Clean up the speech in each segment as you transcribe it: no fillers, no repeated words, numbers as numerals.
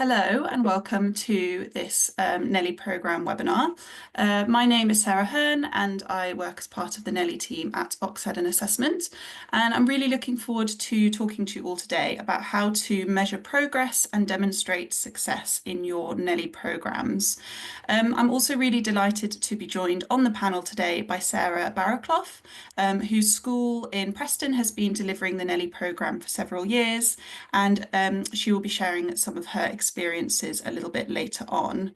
Hello and welcome to this NELI Programme webinar. My name is Sarah Hearn and I work as part of the NELI team at Oxford and Assessment, and I'm really looking forward to talking to you all today about how to measure progress and demonstrate success in your NELI programmes. I'm also really delighted to be joined on the panel today by Sarah Barraclough, whose school in Preston has been delivering the NELI programme for several years, and she will be sharing some of her experiences a little bit later on.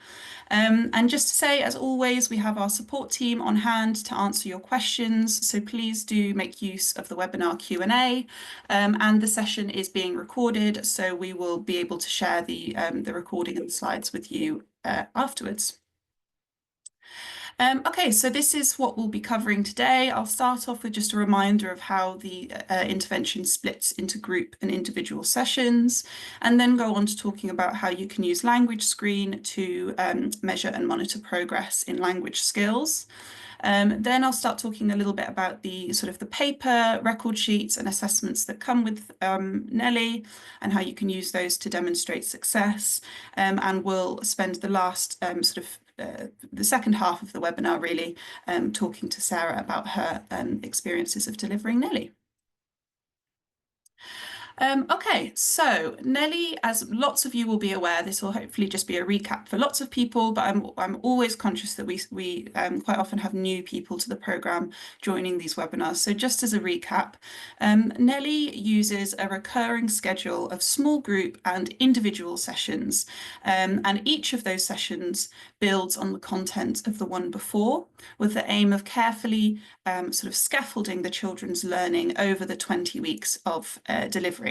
And just to say, as always, we have our support team on hand to answer your questions, so please do make use of the webinar Q&A, and the session is being recorded, so we will be able to share the recording and the slides with you afterwards. Okay, so this is what we'll be covering today. I'll start off with just a reminder of how the intervention splits into group and individual sessions, and then go on to talking about how you can use LanguageScreen to measure and monitor progress in language skills. Then I'll start talking a little bit about the paper, record sheets and assessments that come with NELI and how you can use those to demonstrate success. And we'll spend the last the second half of the webinar really talking to Sarah about her experiences of delivering NELI. Okay, so NELI, as lots of you will be aware, this will hopefully just be a recap for lots of people, but I'm always conscious that we quite often have new people to the programme joining these webinars. So just as a recap, NELI uses a recurring schedule of small group and individual sessions, and each of those sessions builds on the content of the one before, with the aim of carefully scaffolding the children's learning over the 20 weeks of delivery.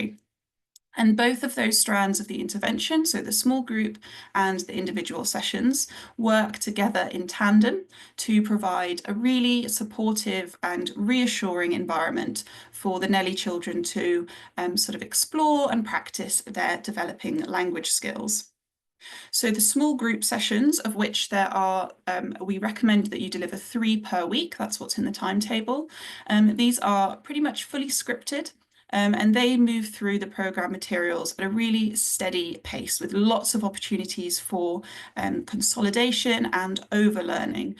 And both of those strands of the intervention, so the small group and the individual sessions, work together in tandem to provide a really supportive and reassuring environment for the NELI children to explore and practice their developing language skills. So the small group sessions, of which there are, we recommend that you deliver 3 per week. That's what's in the timetable. These are pretty much fully scripted. And they move through the programme materials at a really steady pace, with lots of opportunities for consolidation and overlearning,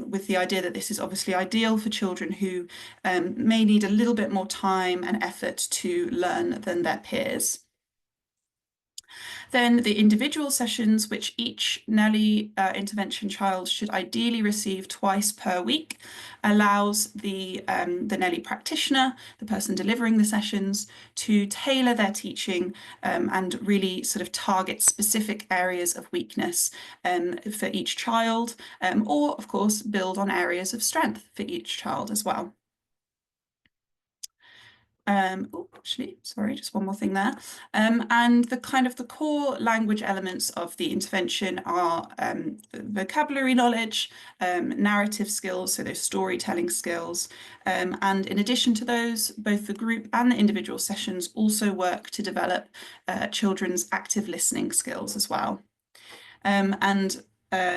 with the idea that this is obviously ideal for children who may need a little bit more time and effort to learn than their peers. Then the individual sessions, which each NELI intervention child should ideally receive twice per week, allows the NELI practitioner, the person delivering the sessions, to tailor their teaching and really target specific areas of weakness for each child, or of course build on areas of strength for each child as well. Actually, sorry, just one more thing there. And the core language elements of the intervention are vocabulary knowledge, narrative skills, so those storytelling skills. And in addition to those, both the group and the individual sessions also work to develop children's active listening skills as well.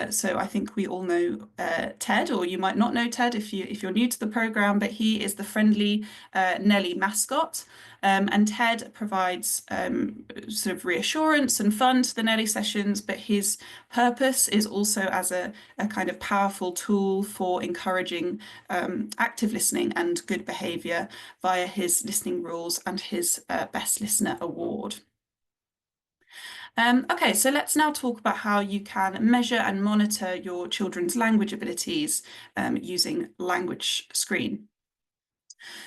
So I think we all know Ted, or you might not know Ted if you're new to the programme, but he is the friendly NELI mascot, and Ted provides reassurance and fun to the NELI sessions, but his purpose is also as a kind of powerful tool for encouraging active listening and good behaviour via his listening rules and his Best Listener Award. Okay, so let's now talk about how you can measure and monitor your children's language abilities using LanguageScreen.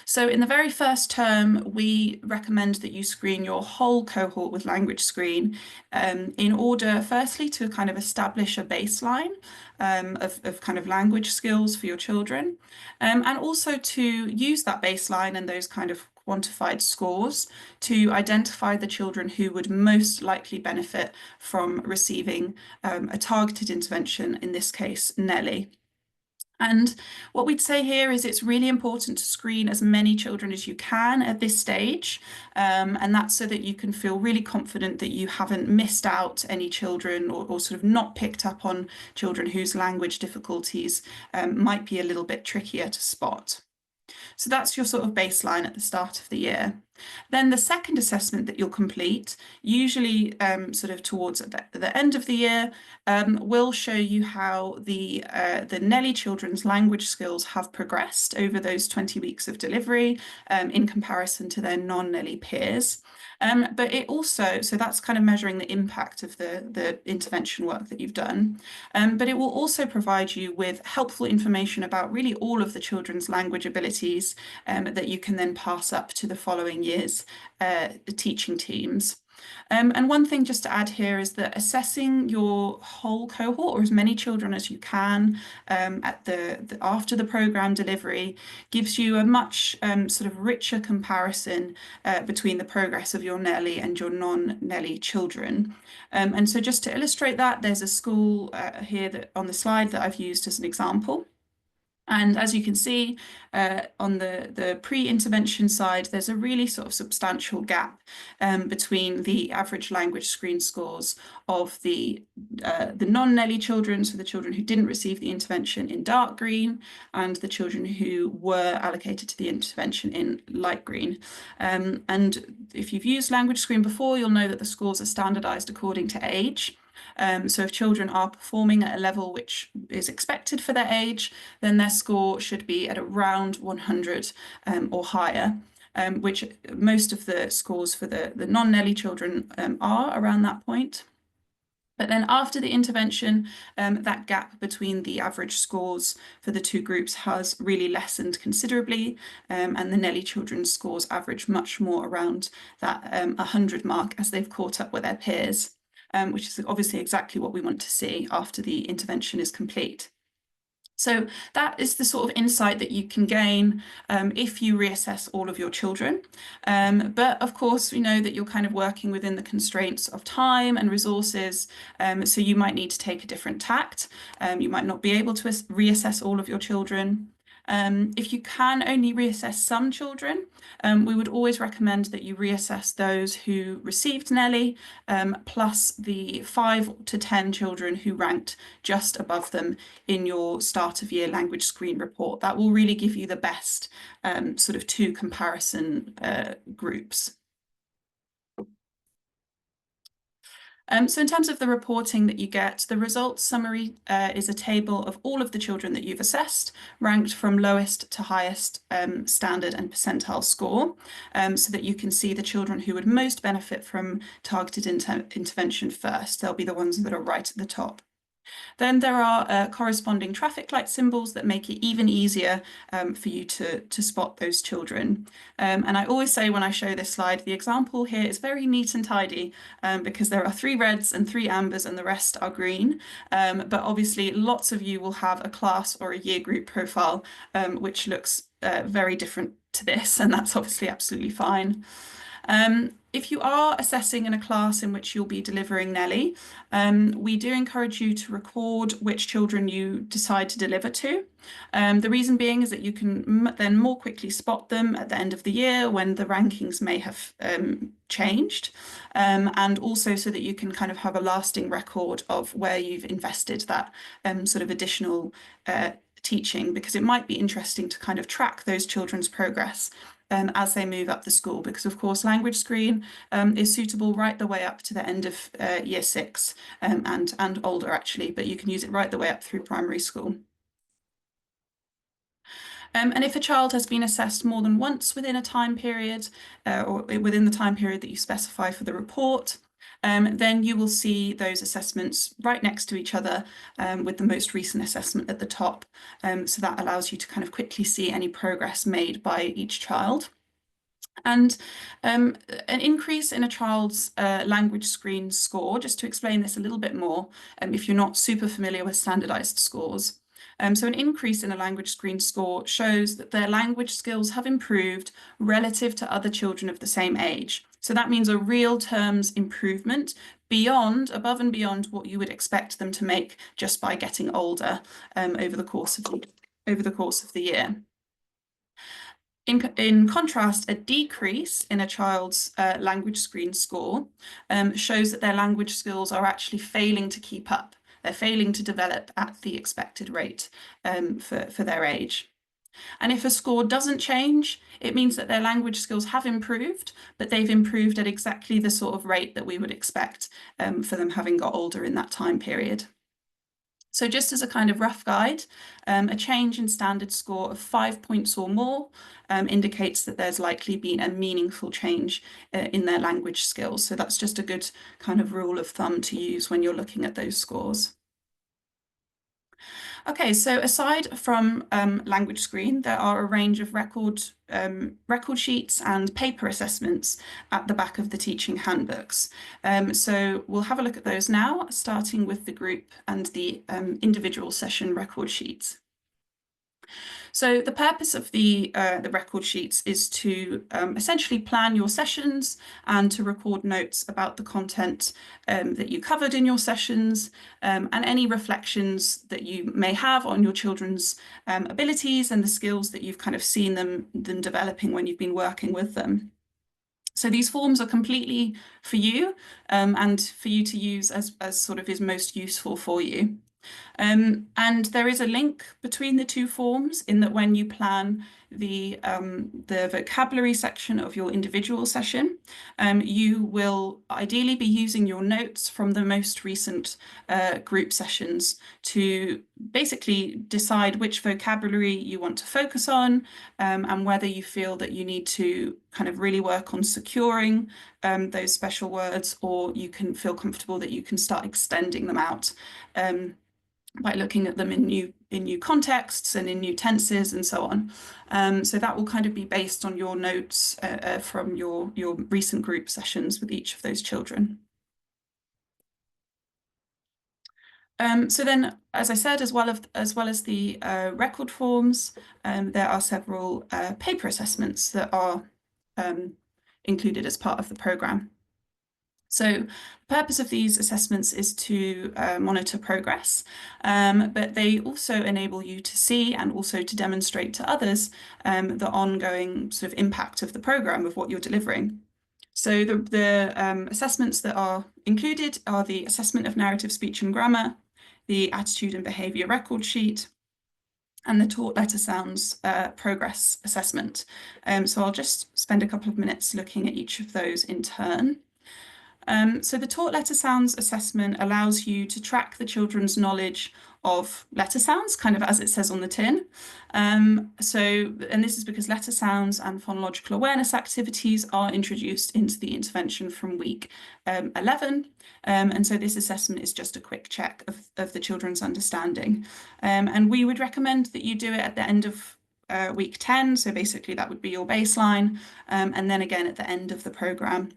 So in the very first term, we recommend that you screen your whole cohort with LanguageScreen in order, firstly, to establish a baseline of language skills for your children, and also to use that baseline and those quantified scores to identify the children who would most likely benefit from receiving a targeted intervention, in this case, NELI. And what we'd say here is it's really important to screen as many children as you can at this stage, and that's so that you can feel really confident that you haven't missed out any children or not picked up on children whose language difficulties might be a little bit trickier to spot. So that's your baseline at the start of the year. Then the second assessment that you'll complete, usually sort of towards the end of the year, will show you how the NELI children's language skills have progressed over those 20 weeks of delivery in comparison to their non-NELI peers. But it also, so that's kind of measuring the impact of the intervention work that you've done. But it will also provide you with helpful information about really all of the children's language abilities that you can then pass up to the following year's teaching teams. And one thing just to add here is that assessing your whole cohort, or as many children as you can, after the programme delivery, gives you a much sort of richer comparison between the progress of your NELI and your non-NELI children. And so just to illustrate that, there's a school here on the slide that I've used as an example. And as you can see, on the pre-intervention side, there's a really sort of substantial gap between the average LanguageScreen scores of the non-NELI children, so the children who didn't receive the intervention in dark green, and the children who were allocated to the intervention in light green. And if you've used LanguageScreen before, you'll know that the scores are standardized according to age. So if children are performing at a level which is expected for their age, then their score should be at around 100 or higher, which most of the scores for the non-NELI children are around that point. But then after the intervention, that gap between the average scores for the two groups has really lessened considerably, and the NELI children's scores average much more around that 100 mark as they've caught up with their peers. Which is obviously exactly what we want to see after the intervention is complete. So that is the sort of insight that you can gain if you reassess all of your children. But of course, we know that you're kind of working within the constraints of time and resources, so you might need to take a different tact. You might not be able to reassess all of your children. If you can only reassess some children, we would always recommend that you reassess those who received NELI, plus the 5 to 10 children who ranked just above them in your start of year LanguageScreen report. That will really give you the best sort of two comparison groups. So in terms of the reporting that you get, the results summary is a table of all of the children that you've assessed, ranked from lowest to highest standard and percentile score, so that you can see the children who would most benefit from targeted intervention first. They'll be the ones that are right at the top. Then there are corresponding traffic light symbols that make it even easier for you to spot those children. And I always say when I show this slide, the example here is very neat and tidy because there are 3 reds and 3 ambers and the rest are green. But obviously lots of you will have a class or a year group profile which looks very different to this, and that's obviously absolutely fine. If you are assessing in a class in which you'll be delivering NELI, we do encourage you to record which children you decide to deliver to. The reason being is that you can then more quickly spot them at the end of the year when the rankings may have changed, and also so that you can kind of have a lasting record of where you've invested that sort of additional teaching, because it might be interesting to kind of track those children's progress as they move up the school, because of course LanguageScreen is suitable right the way up to the end of year 6 and older actually, but you can use it right the way up through primary school. And if a child has been assessed more than once within a time period, or within the time period that you specify for the report, then you will see those assessments right next to each other with the most recent assessment at the top. So that allows you to kind of quickly see any progress made by each child. And an increase in a child's LanguageScreen score, just to explain this a little bit more, if you're not super familiar with standardized scores. So an increase in a LanguageScreen score shows that their language skills have improved relative to other children of the same age. So that means a real terms improvement above and beyond what you would expect them to make just by getting older over the course of the year. In contrast, a decrease in a child's LanguageScreen score shows that their language skills are actually failing to keep up. They're failing to develop at the expected rate for their age. And if a score doesn't change, it means that their language skills have improved, but they've improved at exactly the sort of rate that we would expect for them having got older in that time period. So just as a kind of rough guide, a change in standard score of 5 points or more indicates that there's likely been a meaningful change in their language skills. So that's just a good kind of rule of thumb to use when you're looking at those scores. Okay, so aside from LanguageScreen, there are a range of record sheets and paper assessments at the back of the teaching handbooks. So we'll have a look at those now, starting with the group and the individual session record sheets. So the purpose of the record sheets is to essentially plan your sessions and to record notes about the content that you covered in your sessions and any reflections that you may have on your children's abilities and the skills that you've kind of seen them developing when you've been working with them. So these forms are completely for you and for you to use as sort of is most useful for you. And there is a link between the two forms in that when you plan the vocabulary section of your individual session, you will ideally be using your notes from the most recent group sessions to basically decide which vocabulary you want to focus on and whether you feel that you need to kind of really work on securing those special words, or you can feel comfortable that you can start extending them out by looking at them in new contexts and in new tenses and so on. So that will kind of be based on your notes from your recent group sessions with each of those children. So then, as I said, as well as the record forms, there are several paper assessments that are included as part of the programme. So the purpose of these assessments is to monitor progress, but they also enable you to see and also to demonstrate to others the ongoing sort of impact of the programme of what you're delivering. So the assessments that are included are the assessment of narrative speech and grammar, the attitude and behaviour record sheet, and the taught letter sounds progress assessment. So I'll just spend a couple of minutes looking at each of those in turn. So the taught letter sounds assessment allows you to track the children's knowledge of letter sounds, kind of as it says on the tin. And this is because letter sounds and phonological awareness activities are introduced into the intervention from week 11. And so this assessment is just a quick check of the children's understanding. And we would recommend that you do it at the end of week 10. So basically that would be your baseline. And then again at the end of the programme.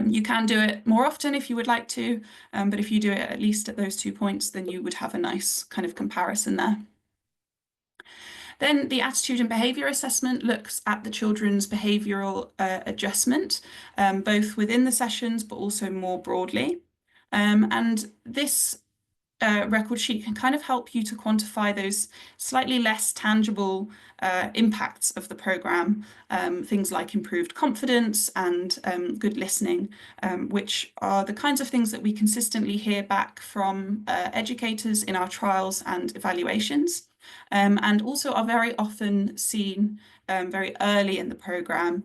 You can do it more often if you would like to, but if you do it at least at those 2 points, then you would have a nice kind of comparison there. Then the attitude and behaviour assessment looks at the children's behavioural adjustment, both within the sessions, but also more broadly. And this record sheet can kind of help you to quantify those slightly less tangible impacts of the programme, things like improved confidence and good listening, which are the kinds of things that we consistently hear back from educators in our trials and evaluations, and also are very often seen very early in the programme,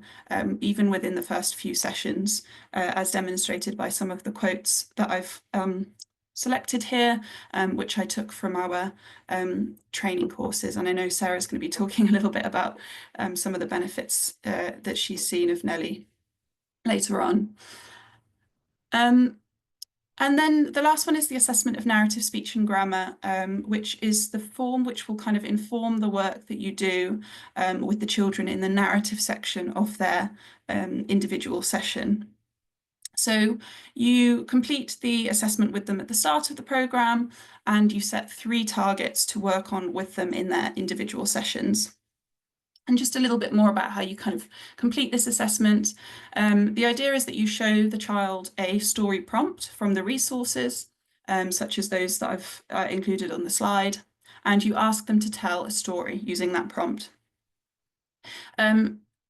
even within the first few sessions, as demonstrated by some of the quotes that I've selected here, which I took from our training courses. And I know Sarah's going to be talking a little bit about some of the benefits that she's seen of NELI later on. And then the last one is the assessment of narrative speech and grammar, which is the form which will kind of inform the work that you do with the children in the narrative section of their individual session. So you complete the assessment with them at the start of the programme, and you set 3 targets to work on with them in their individual sessions. And just a little bit more about how you kind of complete this assessment. The idea is that you show the child a story prompt from the resources, such as those that I've included on the slide, and you ask them to tell a story using that prompt.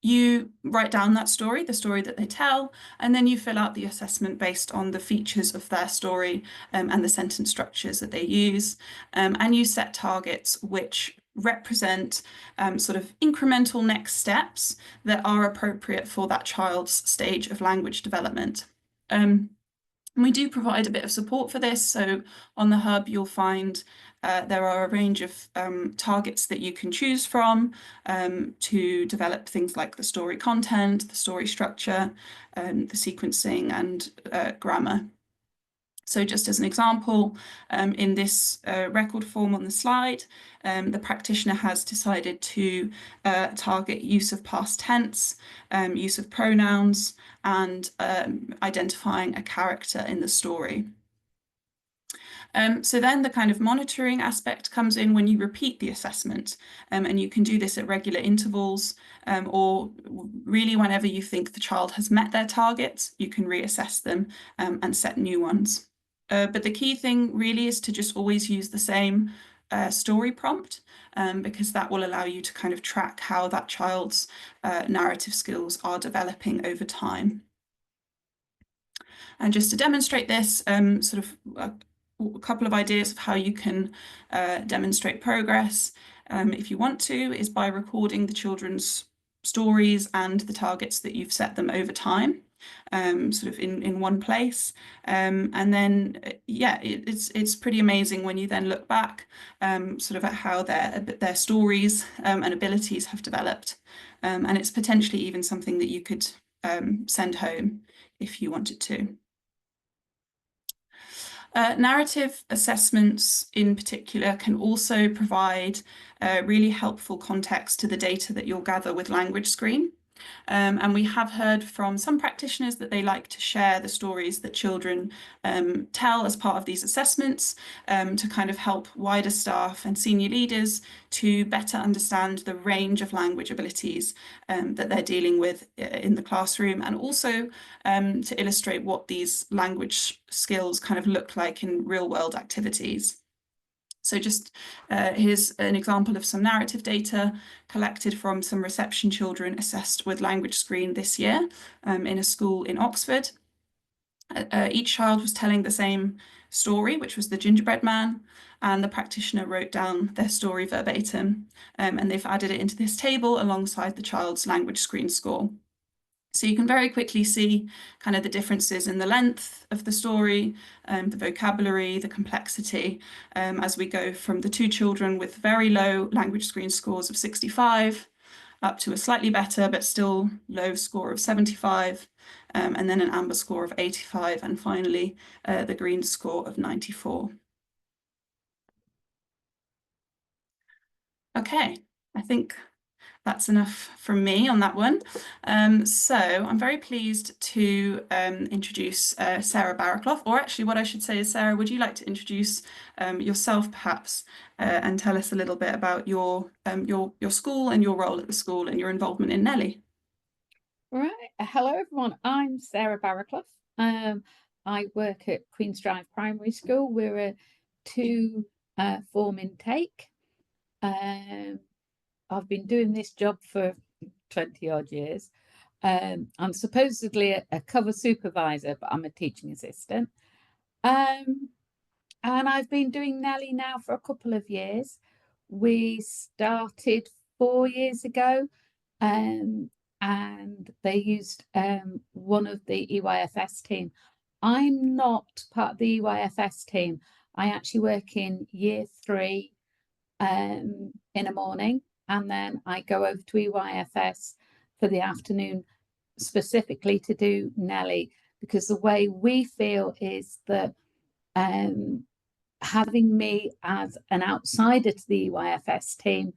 You write down that story, the story that they tell, and then you fill out the assessment based on the features of their story and the sentence structures that they use. And you set targets which represent sort of incremental next steps that are appropriate for that child's stage of language development. And we do provide a bit of support for this. So on the hub, you'll find there are a range of targets that you can choose from to develop things like the story content, the story structure, the sequencing, and grammar. So just as an example, in this record form on the slide, the practitioner has decided to target use of past tense, use of pronouns, and identifying a character in the story. So then the kind of monitoring aspect comes in when you repeat the assessment, and you can do this at regular intervals, or really whenever you think the child has met their targets, you can reassess them and set new ones. But the key thing really is to just always use the same story prompt, because that will allow you to kind of track how that child's narrative skills are developing over time. And just to demonstrate this, sort of a couple of ideas of how you can demonstrate progress, if you want to, is by recording the children's stories and the targets that you've set them over time. Sort of in one place, and then yeah, it's pretty amazing when you then look back sort of at how their stories and abilities have developed, and it's potentially even something that you could send home if you wanted to. Narrative assessments in particular can also provide really helpful context to the data that you'll gather with LanguageScreen. And we have heard from some practitioners that they like to share the stories that children tell as part of these assessments to kind of help wider staff and senior leaders to better understand the range of language abilities that they're dealing with in the classroom, and also to illustrate what these language skills kind of look like in real-world activities. So just here's an example of some narrative data collected from some reception children assessed with LanguageScreen this year in a school in Oxford. Each child was telling the same story, which was the gingerbread man, and the practitioner wrote down their story verbatim, and they've added it into this table alongside the child's LanguageScreen score. So you can very quickly see kind of the differences in the length of the story, the vocabulary, the complexity, as we go from the two children with very low LanguageScreen scores of 65 up to a slightly better but still low score of 75, and then an amber score of 85, and finally the green score of 94. Okay, I think that's enough from me on that one. So I'm very pleased to introduce Sarah Barraclough, or actually what I should say is, Sarah, would you like to introduce yourself perhaps and tell us a little bit about your school and your role at the school and your involvement in NELI? Right. Hello, everyone. I'm Sarah Barraclough. I work at Queen's Drive Primary School. We're a two-form intake. I've been doing this job for 20 odd years. I'm supposedly a cover supervisor, but I'm a teaching assistant. And I've been doing NELI now for a couple of years. We started 4 years ago, and they used one of the EYFS team. I'm not part of the EYFS team. I actually work in year 3 in a morning, and then I go over to EYFS for the afternoon, specifically to do NELI, because the way we feel is that having me as an outsider to the EYFS team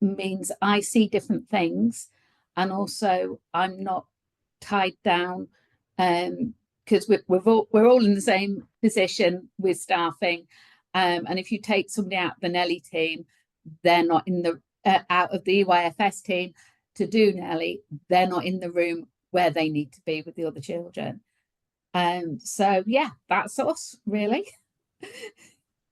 means I see different things, and also I'm not tied down because we're all in the same position with staffing. And if you take somebody out of the NELI team, they're not in the out of the EYFS team to do NELI, they're not in the room where they need to be with the other children. So yeah, that's us really.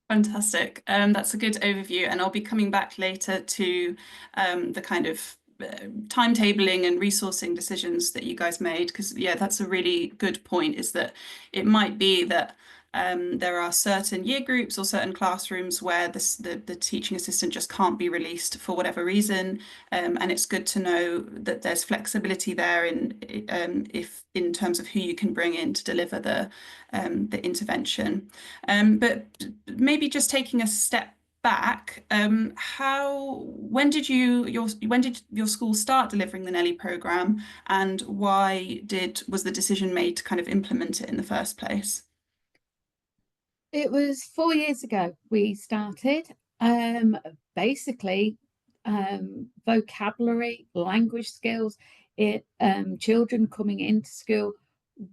Fantastic. That's a good overview, and I'll be coming back later to the kind of timetabling and resourcing decisions that you guys made, because yeah, that's a really good point, is that it might be that There are certain year groups or certain classrooms where the teaching assistant just can't be released for whatever reason, and it's good to know that there's flexibility there if in terms of who you can bring in to deliver the intervention. But maybe just taking a step back, when did your school start delivering the NELI programme, and why was the decision made to kind of implement it in the first place? It was 4 years ago we started. Basically, vocabulary, language skills, children coming into school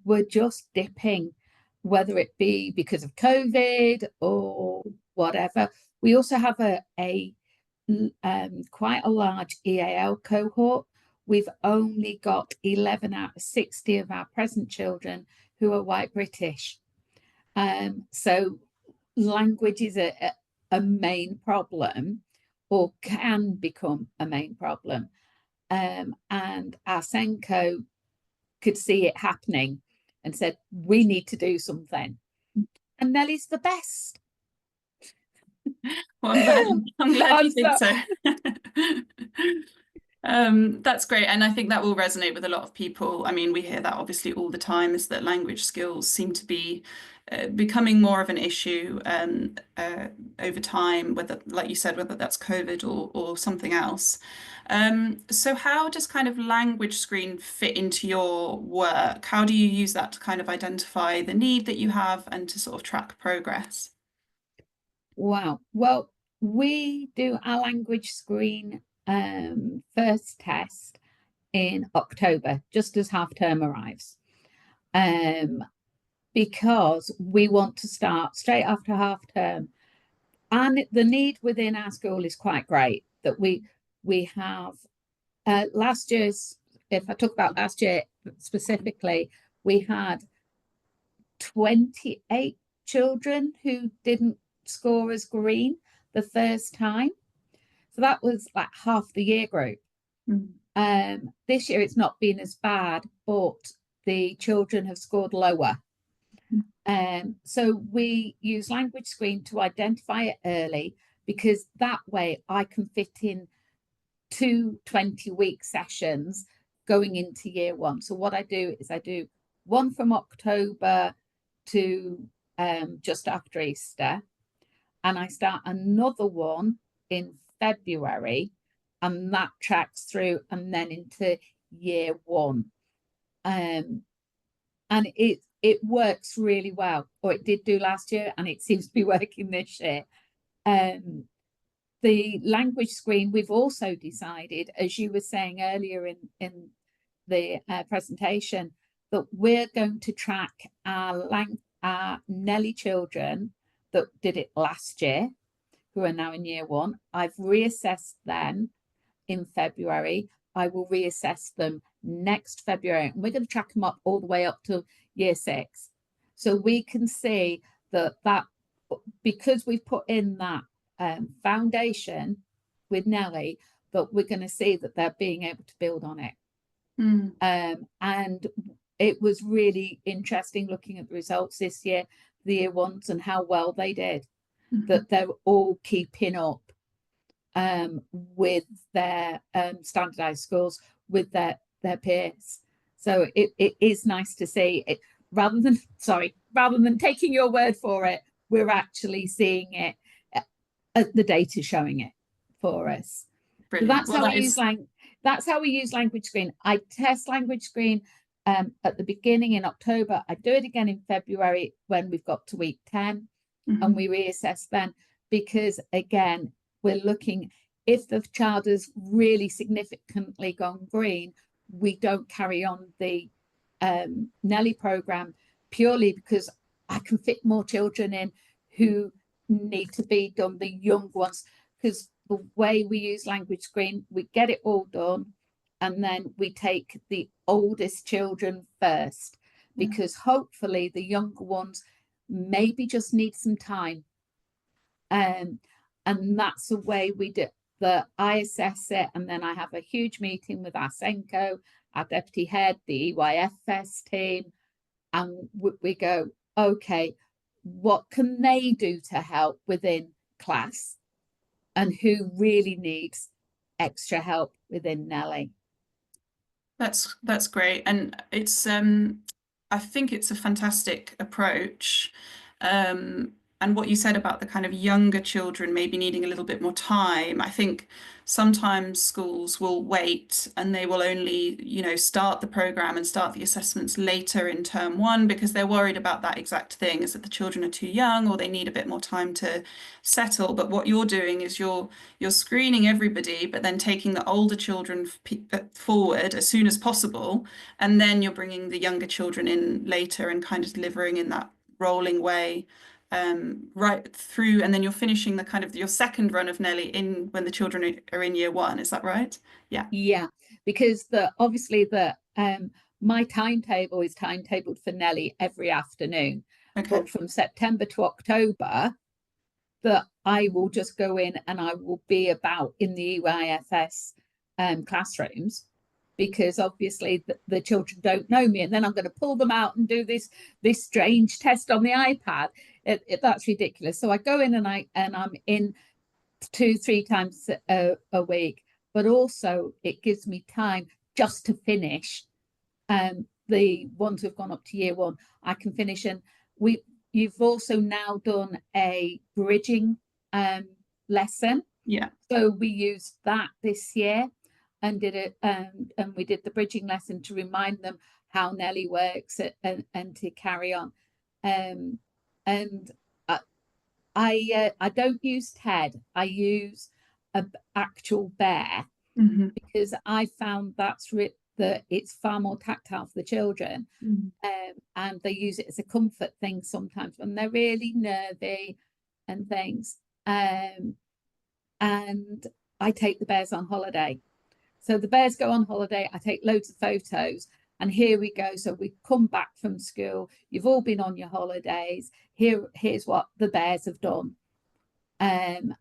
were just dipping, whether it be because of COVID or whatever. We also have quite a large EAL cohort. We've only got 11 out of 60 of our present children who are white British. So language is a main problem, or can become a main problem. And our Senko could see it happening and said, we need to do something. And NELI's the best. Well, I'm glad you think so. That's great, and I think that will resonate with a lot of people. I mean, we hear that obviously all the time, is that language skills seem to be becoming more of an issue over time, whether, like you said, whether that's COVID or something else. So how does kind of LanguageScreen fit into your work? How do you use that to kind of identify the need that you have and to sort of track progress? Wow. Well, we do our LanguageScreen first test in October, just as half term arrives, because we want to start straight after half term. And the need within our school is quite great, that we have last year's, if I talk about last year specifically, we had 28 children who didn't score as green the first time. So that was like half the year group. This year it's not been as bad, but the children have scored lower. So we use LanguageScreen to identify it early, because that way I can fit in 2 20-week sessions going into year one. So what I do is I do one from October to just after Easter, and I start another one in February, and that tracks through and then into year one. And it works really well, or it did do last year, and it seems to be working this year. The LanguageScreen, we've also decided, as you were saying earlier in the presentation, that we're going to track our NELI children that did it last year, who are now in year one. I've reassessed them in February. I will reassess them next February, and we're going to track them up all the way up to year 6. So we can see that because we've put in that foundation with NELI, that we're going to see that they're being able to build on it. And it was really interesting looking at the results this year, the year ones, and how well they did, that they're all keeping up with their standardized scores with their peers. So it is nice to see it, rather than taking your word for it, we're actually seeing it, the data showing it for us. So that's how we use LanguageScreen. I test LanguageScreen at the beginning in October. I do it again in February when we've got to week 10, and we reassess then, because again, we're looking, if the child has really significantly gone green, we don't carry on the NELI program, purely because I can fit more children in who need to be done, the young ones, because the way we use LanguageScreen, we get it all done, and then we take the oldest children first, because hopefully the younger ones maybe just need some time. And that's the way we do that. I assess it, and then I have a huge meeting with our Senko, our deputy head, the EYFS team, and we go, okay, what can they do to help within class, and who really needs extra help within NELI. That's great, and it's I think it's a fantastic approach. And what you said about the kind of younger children maybe needing a little bit more time, I think sometimes schools will wait and they will only, start the program and start the assessments later in term one because they're worried about that exact thing, is that the children are too young or they need a bit more time to settle. But what you're doing is you're screening everybody, but then taking the older children forward as soon as possible, and then you're bringing the younger children in later and kind of delivering in that rolling way right through, and then you're finishing the kind of your second run of NELI in when the children are in year one. Is that right? Yeah. Yeah, because obviously my timetable is timetabled for NELI every afternoon, Okay. but from September to October, that I will just go in and I will be about in the EYFS classrooms, because obviously the children don't know me, and then I'm going to pull them out and do this strange test on the iPad. That's ridiculous. So I go in and I'm in 2-3 times a week, but also it gives me time just to finish. The ones who've gone up to year one, I can finish. And you've also now done a bridging lesson. Yeah. So we used that this year and did it, and we did the bridging lesson to remind them how NELI works and to carry on. And I don't use TED. I use an actual bear, because I found that it's far more tactile for the children, and they use it as a comfort thing sometimes when they're really nervy and things. And I take the bears on holiday. So the bears go on holiday, I take loads of photos, and here we go. So we come back from school, you've all been on your holidays, here's what the bears have done. And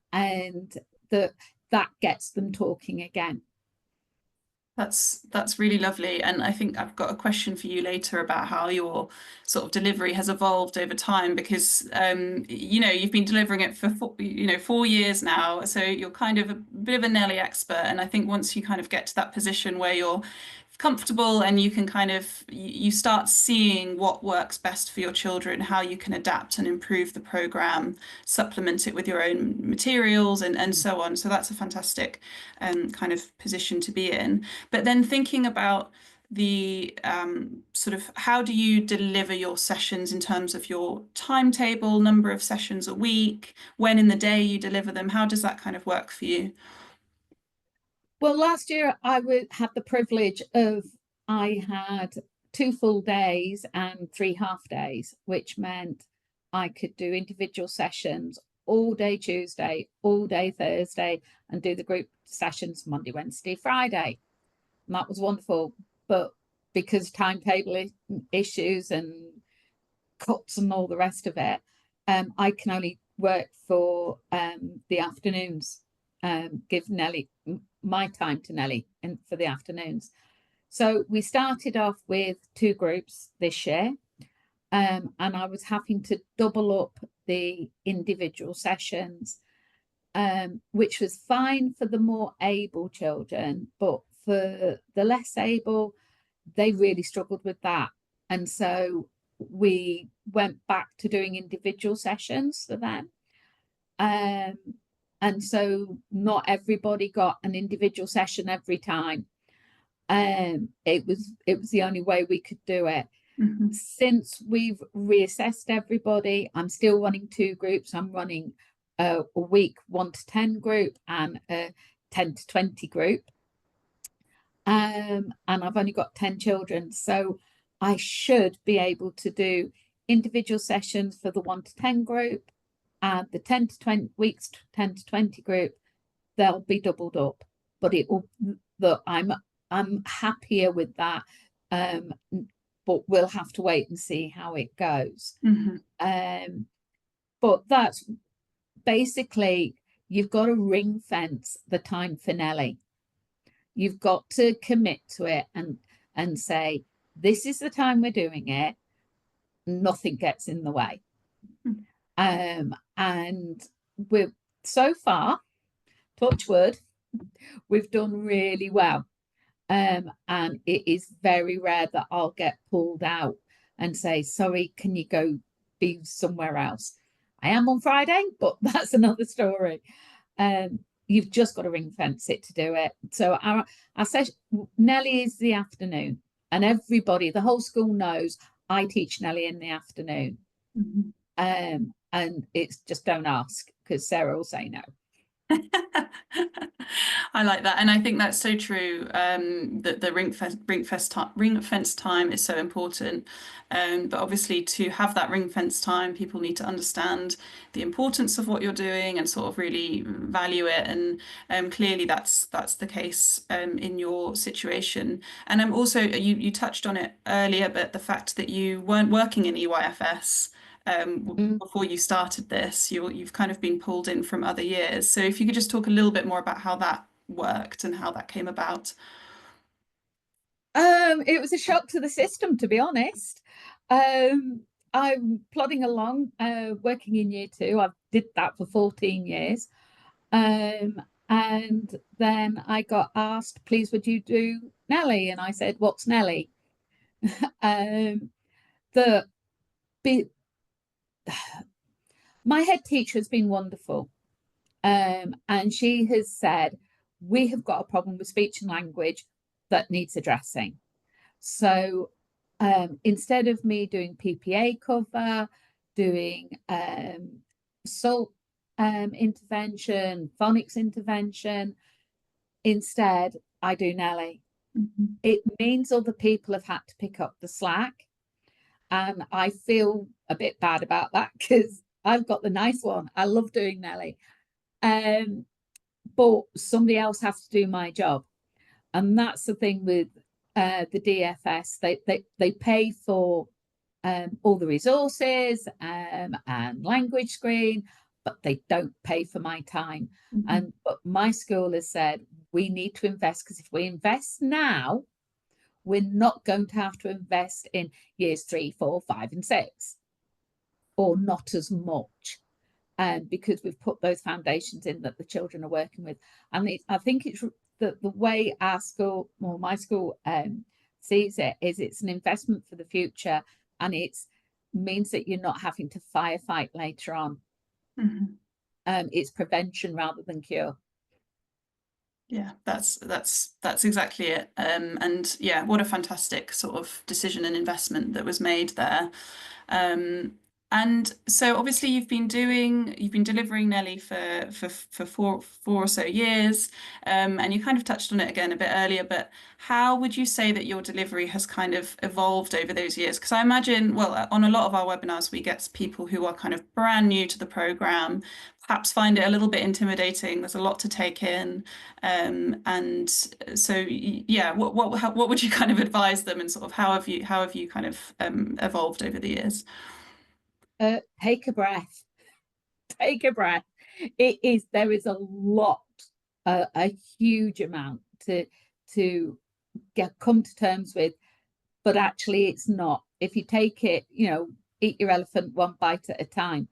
that gets them talking again. That's really lovely. And I think I've got a question for you later about how your sort of delivery has evolved over time, because you've been delivering it for 4 years now, so you're kind of a bit of a NELI expert. And I think once you kind of get to that position where you're comfortable and you can kind of you start seeing what works best for your children, how you can adapt and improve the program, supplement it with your own materials and so on. So that's a fantastic kind of position to be in. But then thinking about the sort of how do you deliver your sessions in terms of your timetable, number of sessions a week, when in the day you deliver them, how does that kind of work for you? Well, last year I had the privilege of, I had 2 full days and 3 half days, which meant I could do individual sessions all day Tuesday, all day Thursday, and do the group sessions Monday, Wednesday, Friday. And that was wonderful. But because timetable issues and cuts and all the rest of it, I can only work for the afternoons, give NELI my time to NELI and for the afternoons. So we started off with 2 groups this year, and I was having to double up the individual sessions, which was fine for the more able children, but for the less able, they really struggled with that. And so we went back to doing individual sessions for them. And so not everybody got an individual session every time. It was the only way we could do it. Since we've reassessed everybody, I'm still running 2 groups. I'm running a week 1 to 10 group and a 10 to 20 group. And I've only got 10 children, so I should be able to do individual sessions for the 1 to 10 group, and the 10 to 20 weeks 10 to 20 group, they'll be doubled up. But it will, I'm happier with that, but we'll have to wait and see how it goes. But that's basically, you've got to ring fence the time for NELI. You've got to commit to it and say, this is the time we're doing it. Nothing gets in the way. And we're so far, touch wood, we've done really well. And it is very rare that I'll get pulled out and say, sorry, can you go be somewhere else? I am on Friday, but that's another story. You've just got to ring fence it to do it. So our session, NELI is the afternoon, and everybody, the whole school knows I teach NELI in the afternoon. And it's just don't ask, because Sarah will say no. I like that, and I think that's so true. That the ring fence time is so important. But obviously, to have that ring fence time, people need to understand the importance of what you're doing and sort of really value it. And clearly, that's the case in your situation. And I'm also you touched on it earlier, but the fact that you weren't working in EYFS before you started this, you've kind of been pulled in from other years. So if you could just talk a little bit more about how that worked and how that came about. It was a shock to the system, to be honest. I'm plodding along, working in year 2. I did that for 14 years. And then I got asked, please, would you do NELI? And I said, what's NELI? The my head teacher has been wonderful. And she has said, we have got a problem with speech and language that needs addressing. So instead of me doing PPA cover, doing SALT intervention, phonics intervention, instead I do NELI. It means other people have had to pick up the slack. And I feel a bit bad about that, because I've got the nice one. I love doing NELI. But somebody else has to do my job. And that's the thing with the DFS. They pay for all the resources and LanguageScreen, but they don't pay for my time. But my school has said we need to invest, because if we invest now, we're not going to have to invest in years 3, 4, 5, and 6, or not as much. Because we've put those foundations in that the children are working with. And I think it's the way our school, or my school, sees it, is it's an investment for the future, and it means that you're not having to firefight later on. It's prevention rather than cure. Yeah, that's exactly it. And yeah, what a fantastic sort of decision and investment that was made there. And so obviously you've been delivering NELI for four or so years, and you kind of touched on it again a bit earlier, but how would you say that your delivery has kind of evolved over those years? Because I imagine, well, on a lot of our webinars, we get people who are kind of brand new to the program, perhaps find it a little bit intimidating. There's a lot to take in, and so yeah, what would you kind of advise them, and sort of how have you kind of evolved over the years? Take a breath. Take a breath. There is a lot, a huge amount to come to terms with, but actually it's not. If you take it, eat your elephant one bite at a time.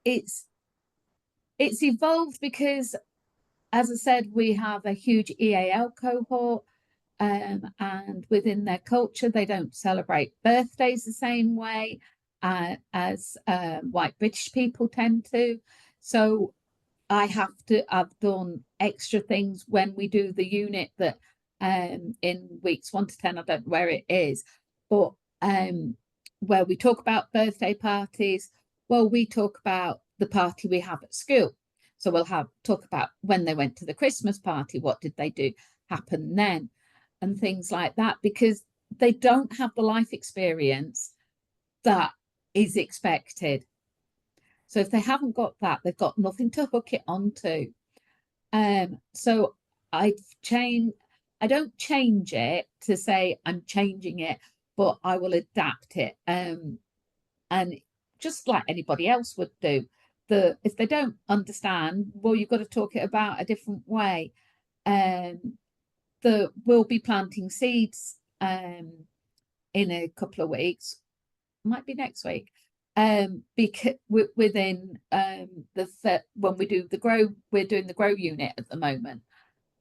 It's evolved because, as I said, we have a huge EAL cohort. And within their culture, they don't celebrate birthdays the same way as white British people tend to. So I've done extra things when we do the unit that in weeks 1 to 10, I don't know where it is, but where we talk about birthday parties. Well, we talk about the party we have at school. So we'll talk about when they went to the Christmas party, what did they do happen then? And things like that, because they don't have the life experience that is expected. So if they haven't got that, they've got nothing to hook it onto. So I don't change it to say I'm changing it, but I will adapt it. And just like anybody else would do. If they don't understand, well, you've got to talk it about a different way. We'll be planting seeds in a couple of weeks. might be next week, because within when we do the grow, we're doing the grow unit at the moment,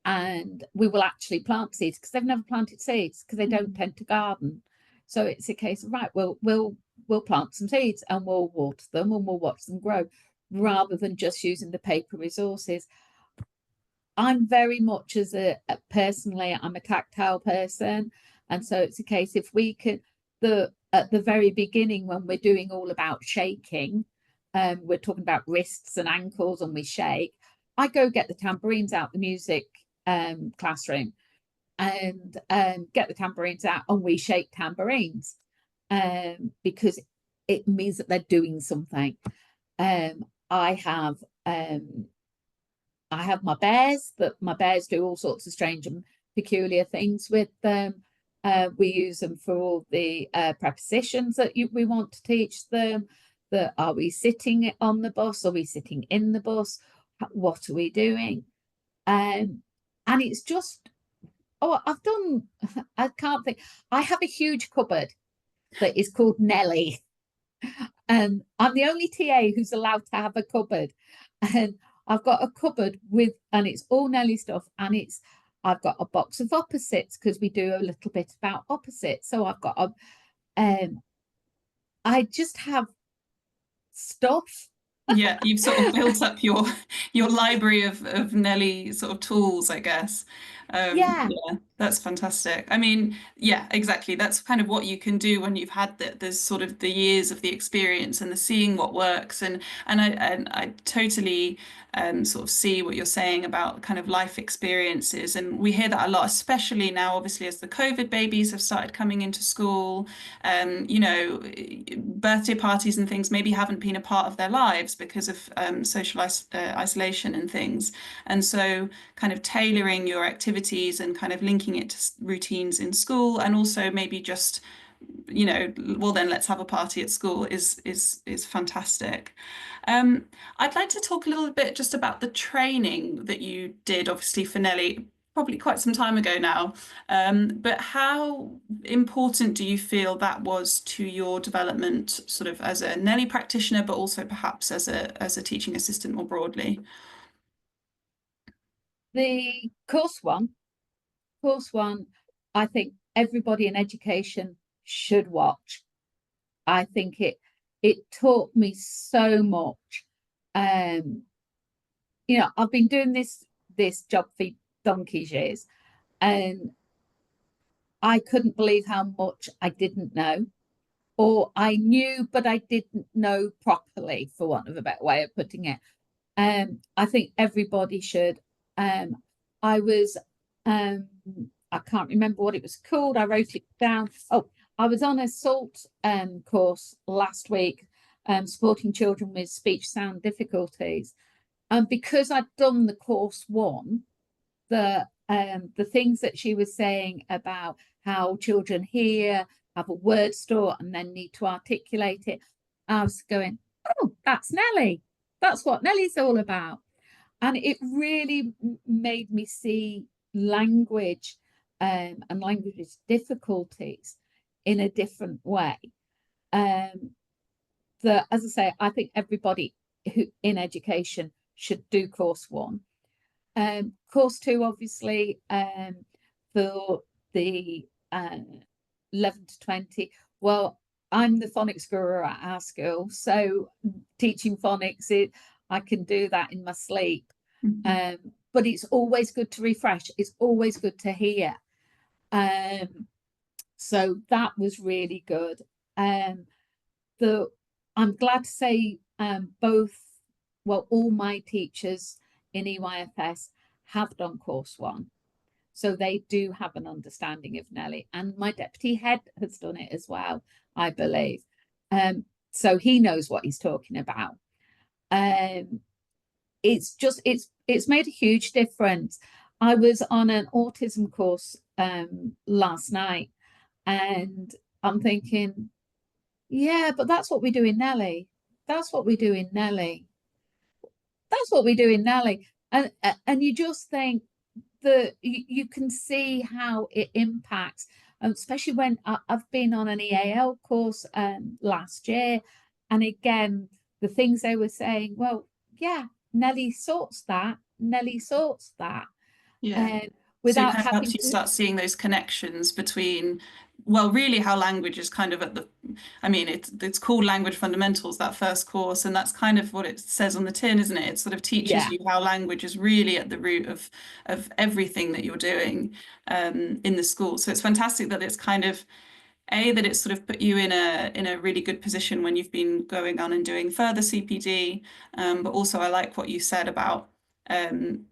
and we will actually plant seeds because they've never planted seeds because they don't tend to garden. So it's a case of, right, we'll plant some seeds and we'll water them and we'll watch them grow, rather than just using the paper resources. I'm very much personally, I'm a tactile person. And so it's a case, if we could, at the very beginning, when we're doing all about shaking, we're talking about wrists and ankles and we shake, I go get the tambourines out the music classroom and get the tambourines out and we shake tambourines, because it means that they're doing something. I have my bears, but my bears do all sorts of strange and peculiar things with them. We use them for all the prepositions that we want to teach them. Are we sitting on the bus? Are we sitting in the bus? What are we doing? And it's just, I can't think. I have a huge cupboard that is called NELI. And I'm the only TA who's allowed to have a cupboard. And I've got a cupboard and it's all NELI stuff. And I've got a box of opposites because we do a little bit about opposites. So I've got I just have stuff. Yeah, you've sort of built up your library of NELI sort of tools, I guess. Yeah. Yeah, that's fantastic. I mean, yeah, exactly. That's kind of what you can do when you've had there's sort of the years of the experience and the seeing what works. And I totally sort of see what you're saying about kind of life experiences. And we hear that a lot, especially now, obviously, as the COVID babies have started coming into school. You know, birthday parties and things maybe haven't been a part of their lives because of social isolation and things. And so kind of tailoring your activities and kind of linking it to routines in school, and also maybe just, you know, well then let's have a party at school is fantastic. I'd like to talk a little bit just about the training that you did, obviously for NELI, probably quite some time ago now. But how important do you feel that was to your development, sort of as a NELI practitioner, but also perhaps as a teaching assistant more broadly? The course one, I think everybody in education should watch. I think it taught me so much. You know, I've been doing this job for donkey's years, and I couldn't believe how much I didn't know, or I knew but I didn't know properly, for want of a better way of putting it. I think everybody should. I was I can't remember what it was called. I wrote it down. Oh, I was on a SALT course last week, supporting children with speech sound difficulties. And because I'd done the course one, the things that she was saying about how children hear, have a word store, and then need to articulate it, I was going, oh, that's NELI. That's what NELI's all about. And it really made me see language and language difficulties in a different way. As I say, I think everybody who in education should do course one. Course two, obviously, for the 11 to 20. Well, I'm the phonics guru at our school, so teaching phonics, I can do that in my sleep. But it's always good to refresh. It's always good to hear. So that was really good. I'm glad to say all my teachers in EYFS have done course one. So they do have an understanding of NELI, and my deputy head has done it as well, I believe. So he knows what he's talking about. It's made a huge difference. I was on an autism course last night, and I'm thinking, yeah, but that's what we do in NELI. That's what we do in NELI. That's what we do in NELI. And you just think that you can see how it impacts. especially when I've been on an EAL course last year, and again, the things they were saying, well, yeah, NELI sorts that, NELI sorts that, Yeah. So it without kind of helps having you to. start seeing those connections between, well, really how language is kind of at the, I mean, it's called Language Fundamentals, that first course, and that's kind of what it says on the tin, isn't it? It sort of teaches Yeah. you how language is really at the root of everything that you're doing in the school. So it's fantastic that it's kind of that it's sort of put you in a really good position when you've been going on and doing further CPD. But also I like what you said about um,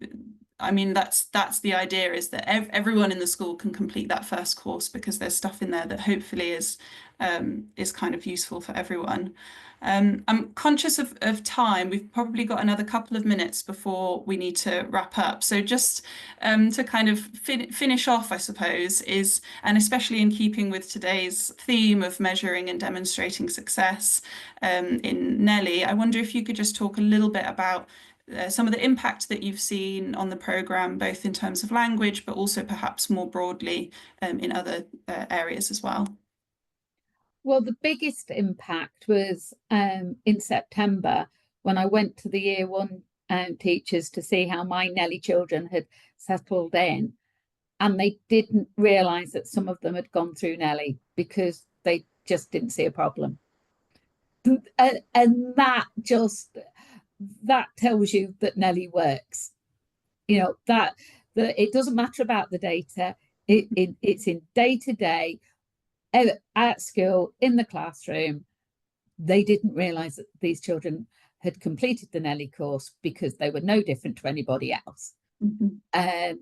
I mean that's the idea, is that everyone in the school can complete that first course because there's stuff in there that hopefully is kind of useful for everyone. I'm conscious of time. We've probably got another couple of minutes before we need to wrap up. So just to kind of finish off, I suppose, and especially in keeping with today's theme of measuring and demonstrating success in NELI, I wonder if you could just talk a little bit about some of the impact that you've seen on the programme, both in terms of language, but also perhaps more broadly in other areas as well. Well, the biggest impact was in September when I went to the year one teachers to see how my NELI children had settled in. And they didn't realise that some of them had gone through NELI because they just didn't see a problem. And that tells you that NELI works. You know, that it doesn't matter about the data. It's in day to day at school, in the classroom. They didn't realise that these children had completed the NELI course because they were no different to anybody else. Mm-hmm.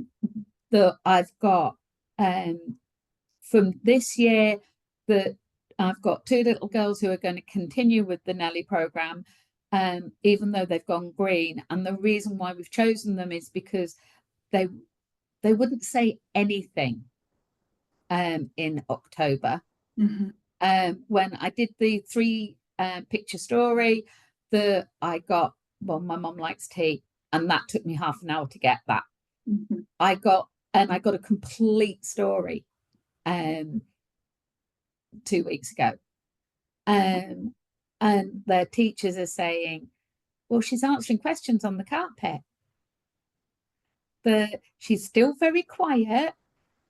That I've got from this year, that I've got two little girls who are going to continue with the NELI programme, even though they've gone green. And the reason why we've chosen them is because they wouldn't say anything in October. Mm-hmm. When I did the 3 picture story, that I got, well, my mum likes tea, and that took me half an hour to get that. Mm-hmm. I got a complete story 2 weeks ago. And their teachers are saying, well, she's answering questions on the carpet. She's still very quiet,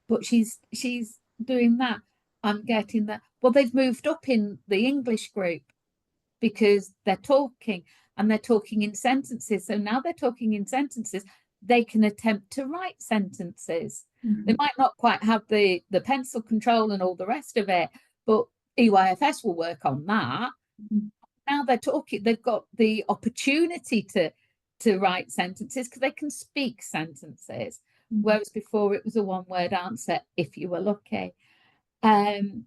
but she's doing that. I'm getting that. Well, they've moved up in the English group because they're talking, and they're talking in sentences. So now they're talking in sentences, they can attempt to write sentences. Mm-hmm. They might not quite have the pencil control and all the rest of it, but EYFS will work on that. Mm-hmm. Now they're talking, they've got the opportunity to write sentences because they can speak sentences. Mm-hmm. Whereas before it was a one-word answer if you were lucky. One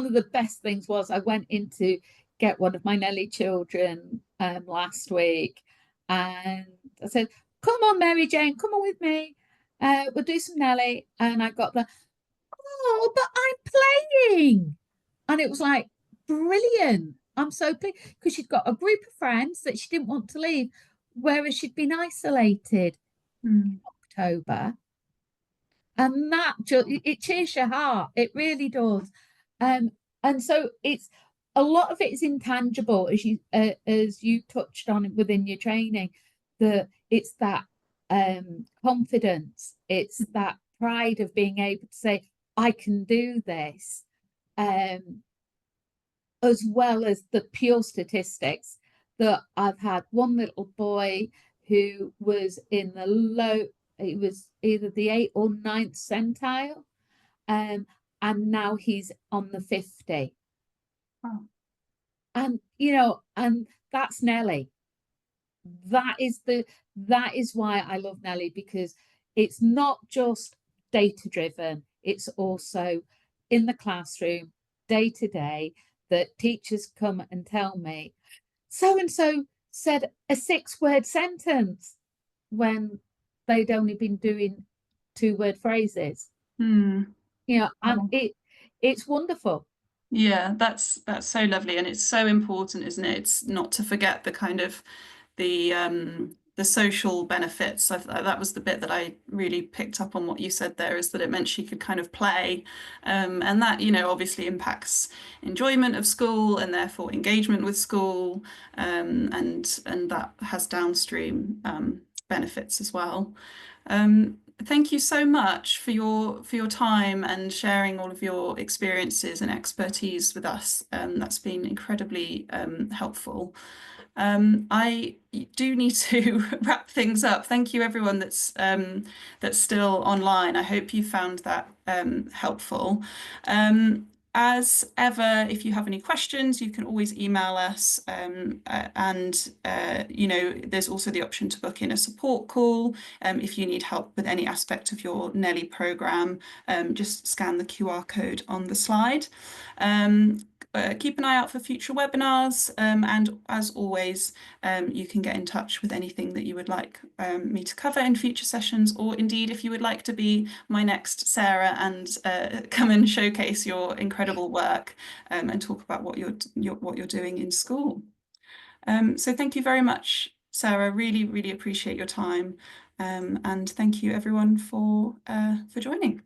of the best things was I went in to get one of my NELI children last week, and I said, come on, Mary Jane, come on with me. We'll do some NELI. And I got oh, but I'm playing. And it was like, brilliant. I'm so pleased because she'd got a group of friends that she didn't want to leave, whereas she'd been isolated in October. And that it cheers your heart. It really does. And so it's a lot of it is intangible, as you touched on within your training. It's that confidence. It's that pride of being able to say, I can do this. As well as the pure statistics, that I've had one little boy who was in the low, it was either the 8th or 9th centile, and now he's on the 50. Oh. And and that's NELI. That is why I love NELI, because it's not just data driven, it's also in the classroom, day to day, that teachers come and tell me, so and so said a 6-word sentence when they'd only been doing 2-word phrases. And it's wonderful. Yeah, that's so lovely, and it's so important, isn't it? It's not to forget the kind of the the social benefits. That was the bit that I really picked up on what you said there, is that it meant she could kind of play, and that, you know, obviously impacts enjoyment of school and therefore engagement with school, and that has downstream benefits as well. Thank you so much for your time and sharing all of your experiences and expertise with us. That's been incredibly helpful. I do need to wrap things up. Thank you everyone that's still online. I hope you found that helpful. As ever, if you have any questions, you can always email us, and you know, there's also the option to book in a support call if you need help with any aspect of your NELI programme. Just scan the QR code on the slide. Keep an eye out for future webinars, and as always, you can get in touch with anything that you would like me to cover in future sessions, or indeed if you would like to be my next Sarah and come and showcase your incredible work, and talk about what you're doing in school. So thank you very much, Sarah. Really appreciate your time, and thank you everyone for joining.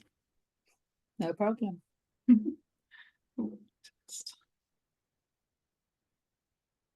No problem.